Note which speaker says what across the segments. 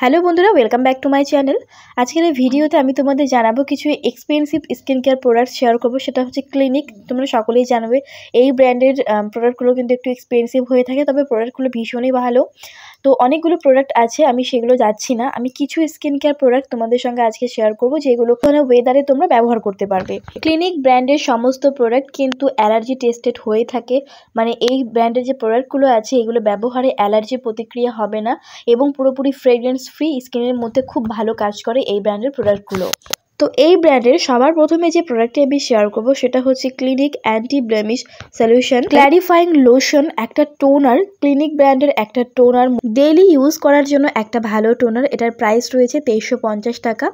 Speaker 1: Hello বন্ধুরা, welcome back to my channel. আজকের এই ভিডিওতে আমি তোমাদের জানাবো কিছু expensive skin care product share করবো। সেটা হচ্ছে ক্লিনিক। তোমরা সকলেই জানবে এই ব্র্যান্ডের প্রোডাক্টগুলো কিন্তু একটু এক্সপেন্সিভ হয়ে থাকে, তবে প্রোডাক্টগুলো ভীষণই ভালো। তো অনেকগুলো প্রোডাক্ট আছে, আমি সেগুলো যাচ্ছি না। আমি কিছু স্কিন কেয়ার প্রোডাক্ট তোমাদের সঙ্গে আজকে শেয়ার করবো, যেগুলো কোনো ওয়েদারে তোমরা ব্যবহার করতে পারবে। ক্লিনিক ব্র্যান্ডের সমস্ত প্রোডাক্ট কিন্তু অ্যালার্জি টেস্টেড হয়ে থাকে, মানে এই ব্র্যান্ডের যে প্রোডাক্টগুলো আছে এগুলো ব্যবহারে অ্যালার্জি প্রতিক্রিয়া হবে না এবং পুরোপুরি ফ্রেগ্রেন্স ফ্রি, স্কিনের মধ্যে খুব ভালো কাজ করে এই ব্র্যান্ডের প্রোডাক্টগুলো। তো এই ব্র্যান্ডের সবার প্রথমে যে প্রোডাক্টটি আমি শেয়ার করবো সেটা হচ্ছে Clinique anti blemish solution clarifying lotion, একটা টোনার। ক্লিনিক ব্র্যান্ডের একটা টোনার, ডেইলি ইউজ করার জন্য একটা ভালো টোনার। এটার প্রাইস রয়েছে 2350 টাকা।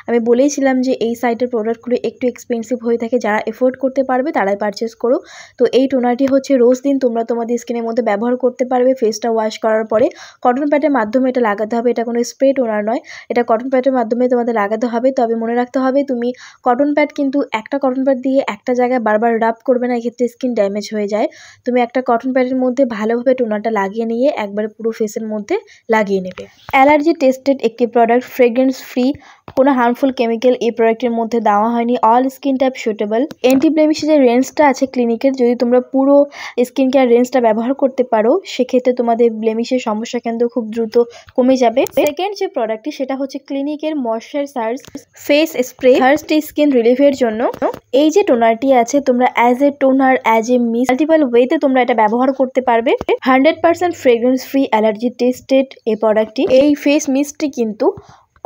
Speaker 1: আমি বলেইছিলাম যে এই সাইটের প্রোডাক্টগুলো একটু এক্সপেন্সিভ হয়ে থাকে, যারা এফোর্ড করতে পারবে তারাই পারচেস করো। তো এই টোনারটি হচ্ছে রোজ দিন তোমরা তোমাদের স্কিনের মধ্যে ব্যবহার করতে পারবে। ফেসটা ওয়াশ করার পরে কটন প্যাডের মাধ্যমে এটা লাগাতে হবে। এটা কোনো স্প্রে টোনার নয়, এটা কটন প্যাডের মাধ্যমে তোমাদের লাগাতে হবে। তবে মনে রাখতে হবে, তুমি কটন প্যাড কিন্তু একটা কটন প্যাড দিয়ে একটা জায়গায় বারবার রাব করবে না, এক্ষেত্রে স্কিন ড্যামেজ হয়ে যায়। তুমি একটা কটন প্যাডের মধ্যে ভালোভাবে টোনারটা লাগিয়ে নিয়ে একবারে পুরো ফেসের মধ্যে লাগিয়ে নেবে। অ্যালার্জি টেস্টেড একটি প্রোডাক্ট, ফ্রেগ্রেন্স ফ্রি, কোনো হার্মফুল কেমিক্যাল এই প্রোডাক্টের মধ্যে দেওয়া হয়নি। All skin type suitable. Anti ব্লেমিশের যে রেঞ্জটা আছে ক্লিনিকের, যদি তোমরা পুরো স্কিন কেয়ার রেঞ্জটা ব্যবহার করতে পারো সেক্ষেত্রে তোমাদের ব্লেমিশের সমস্যা কিন্তু খুব দ্রুত কমে যাবে। সেকেন্ড যে প্রোডাক্টটি সেটা হচ্ছে ক্লিনিকের moisturiser face spray, thirsty skin রিলিফের জন্য। এই যে টোনারটি আছে তোমরা as a toner, as a mist, multiple ওয়েতে তোমরা এটা ব্যবহার করতে পারবে। 100% ফ্রেগ্রেন্স ফ্রি, অ্যালার্জি টেস্টেড এই প্রোডাক্টটি। এই ফেস মিস্টটি কিন্তু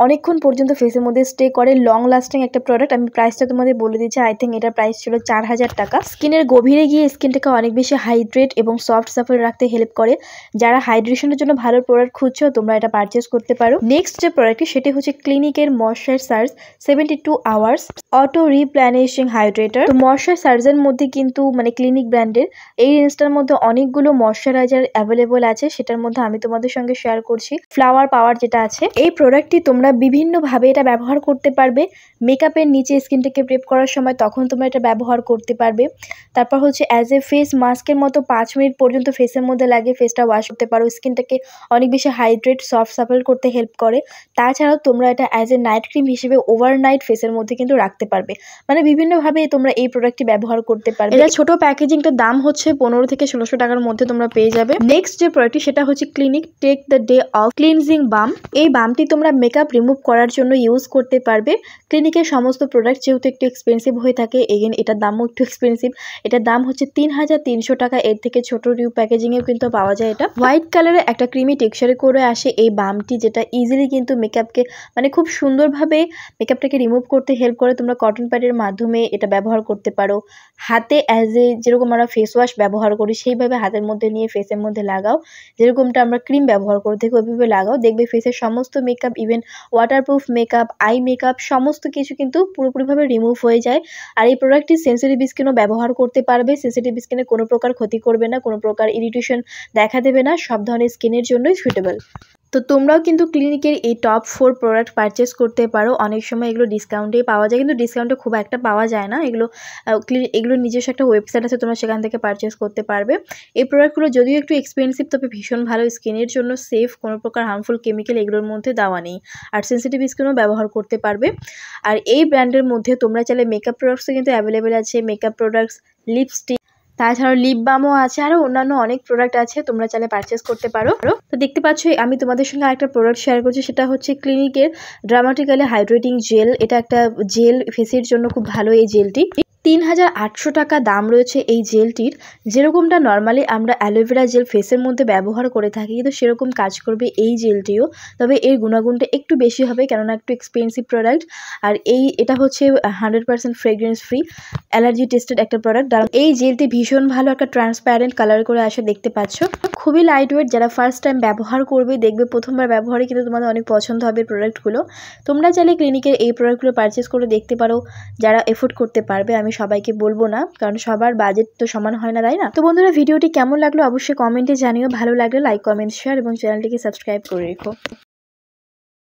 Speaker 1: অনেকক্ষণ পর্যন্ত ফেসের মধ্যে স্টে করে, লং লাস্টিং একটা প্রোডাক্ট। আমি প্রাইসটা তোমাদের বলে দিচ্ছি, আই থিঙ্ক এটার প্রাইস ছিল 4000 টাকা। স্কিনের গভীরে গিয়ে স্কিনটাকে অনেক বেশি হাইড্রেট এবং সফট সাফল রাখতে হেল্প করে। যারা হাইড্রেশনের জন্য ভালো প্রোডাক্ট খুঁজছো তোমরা এটা পারচেস করতে পারো। নেক্সট যে প্রোডাক্টটি সেটি হচ্ছে ক্লিনিকের ময়শ্চারাইজার 72 আওয়ার্স অটো রিপ্ল্যানিশিং হাইড্রেটার। তো ময়শ্চারাইজারের মধ্যে কিন্তু মানে ক্লিনিক ব্র্যান্ডের এই রেঞ্জটার মধ্যে অনেকগুলো ময়শ্চারাইজার অ্যাভেলেবল আছে, সেটার মধ্যে আমি তোমাদের সঙ্গে শেয়ার করছি ফ্লাওয়ার পাওয়ার যেটা আছে। এই প্রোডাক্টটি তোমরা বিভিন্নভাবে এটা ব্যবহার করতে পারবে। মেকআপের নিচে স্কিনটাকে প্রেপ করার সময় তখন তোমরা এটা ব্যবহার করতে পারবে। তারপর হচ্ছে অ্যাজ এ ফেস মাস্কের মতো 5 মিনিট পর্যন্ত ফেসের মধ্যে লাগিয়ে ফেসটা ওয়াশ করতে পারো। স্কিনটাকে অনেক বেশি হাইড্রেট, সফট সাপল করতে হেল্প করে। তাছাড়াও তোমরা এটা অ্যাজ এ নাইট ক্রিম হিসেবে ওভারনাইট ফেসের মধ্যে কিন্তু রাখতে পারবে। মানে বিভিন্নভাবে তোমরা এই প্রোডাক্টটি ব্যবহার করতে পারবে। এটা ছোট প্যাকেজিংটার দাম হচ্ছে 15 থেকে 1600 টাকার মধ্যে তোমরা পেয়ে যাবে। নেক্সট যে প্রোডাক্টটি সেটা হচ্ছে Clinique take the day off cleansing balm. এই বামটি তোমরা মেকআপ রিমুভ করার জন্য ইউজ করতে পারবে। ক্লিনিকের সমস্ত প্রোডাক্ট যেহেতু একটু এক্সপেন্সিভ হয়ে থাকে, এগেন এটার দামও একটু এক্সপেন্সিভ। এটার দাম হচ্ছে 3300 টাকা। এর থেকে ছোট রিউ প্যাকেজিংয়েও কিন্তু পাওয়া যায়। এটা হোয়াইট কালারের একটা ক্রিমি টেক্সচারে করে আসে এই বামটি, যেটা ইজিলি কিন্তু মেকআপকে মানে খুব সুন্দরভাবে মেকআপটাকে রিমুভ করতে হেল্প করে। তোমরা কটন প্যাডের মাধ্যমে এটা ব্যবহার করতে পারো। হাতে অ্যাজ এ যেরকম আমরা ফেস ওয়াশ ব্যবহার করি সেইভাবে হাতের মধ্যে নিয়ে ফেসের মধ্যে লাগাও, যেরকমটা আমরা ক্রিম ব্যবহার করে থাকি ওইভাবে লাগাও। দেখবে ফেসের সমস্ত makeup, even waterproof makeup, eye makeup, সমস্ত কিছু কিন্তু পুরোপুরিভাবে রিমুভ হয়ে যায়। আর এই প্রোডাক্টটি সেন্সিটিভ স্কিনও ব্যবহার করতে পারবে। সেন্সিটিভ স্কিনে কোনো প্রকার ক্ষতি করবে না, কোনো প্রকার ইরিটেশন দেখা দেবে না, সব ধরনের স্কিনের জন্যই সুইটেবল। তো তোমরাও কিন্তু ক্লিনিকের এই টপ 4 প্রোডাক্ট পারচেস করতে পারো। অনেক সময় এগুলো ডিসকাউন্টেই পাওয়া যায়, কিন্তু ডিসকাউন্টে খুব একটা পাওয়া যায় না। এগুলো নিজস্ব একটা ওয়েবসাইট আছে, তোমরা সেখান থেকে পারচেস করতে পারবে। এই প্রোডাক্টগুলো যদিও একটু এক্সপেন্সিভ, তবে ভীষণ ভালো, স্কিনের জন্য সেফ, কোনো প্রকার হার্মফুল কেমিক্যাল এগুলোর মধ্যে দেওয়া নেই। আর সেন্সিটিভ স্কিনও ব্যবহার করতে পারবে। আর এই ব্র্যান্ডের মধ্যে তোমরা চাইলে মেকআপ প্রোডাক্টসও কিন্তু অ্যাভেলেবেল আছে। মেকআপ প্রোডাক্টস, লিপস্টিক, তাছাড়াও লিপ বামও আছে, আরও অন্যান্য অনেক প্রোডাক্ট আছে, তোমরা চাইলে পারচেস করতে পারো। তো দেখতে পাচ্ছ আমি তোমাদের সঙ্গে আরেকটা প্রোডাক্ট শেয়ার করছি, সেটা হচ্ছে ক্লিনিকের ড্রামাটিক্যালি হাইড্রেটিং জেল। এটা একটা জেল, ফেসের জন্য খুব ভালো এই জেলটি। 3800 টাকা দাম রয়েছে এই জেলটির। যেরকমটা নর্মালি আমরা অ্যালোভেরা জেল ফেসের মধ্যে ব্যবহার করে থাকি, কিন্তু সেরকম কাজ করবে এই জেলটিও, তবে এর গুণাগুণটা একটু বেশি হবে কেননা একটু এক্সপেন্সিভ প্রোডাক্ট। আর এটা হচ্ছে 100% ফ্রেগ্রেন্স ফ্রি, অ্যালার্জি টেস্টেড একটা প্রোডাক্ট। আর এই জেলটি ভীষণ ভালো, একটা ট্রান্সপ্যারেন্ট কালার করে আসে, দেখতে পাচ্ছ, খুবই লাইট ওয়েট। যারা ফার্স্ট টাইম ব্যবহার করবে দেখবে প্রথমবার ব্যবহারে কিন্তু তোমাদের অনেক পছন্দ হবে প্রোডাক্টগুলো। তোমরা চাইলে ক্লিনিকের এই প্রোডাক্টগুলো পারচেস করে দেখতে পারো, যারা এফোর্ড করতে পারবে। আমি সবাইকে বলবো না, কারণ সবার বাজেট তো সমান হয় না, তাই না? তো বন্ধুরা, ভিডিওটি কেমন লাগলো অবশ্যই কমেন্টে জানিও। ভালো লাগলে লাইক, কমেন্ট, শেয়ার এবং চ্যানেলটিকে সাবস্ক্রাইব করে রেখো।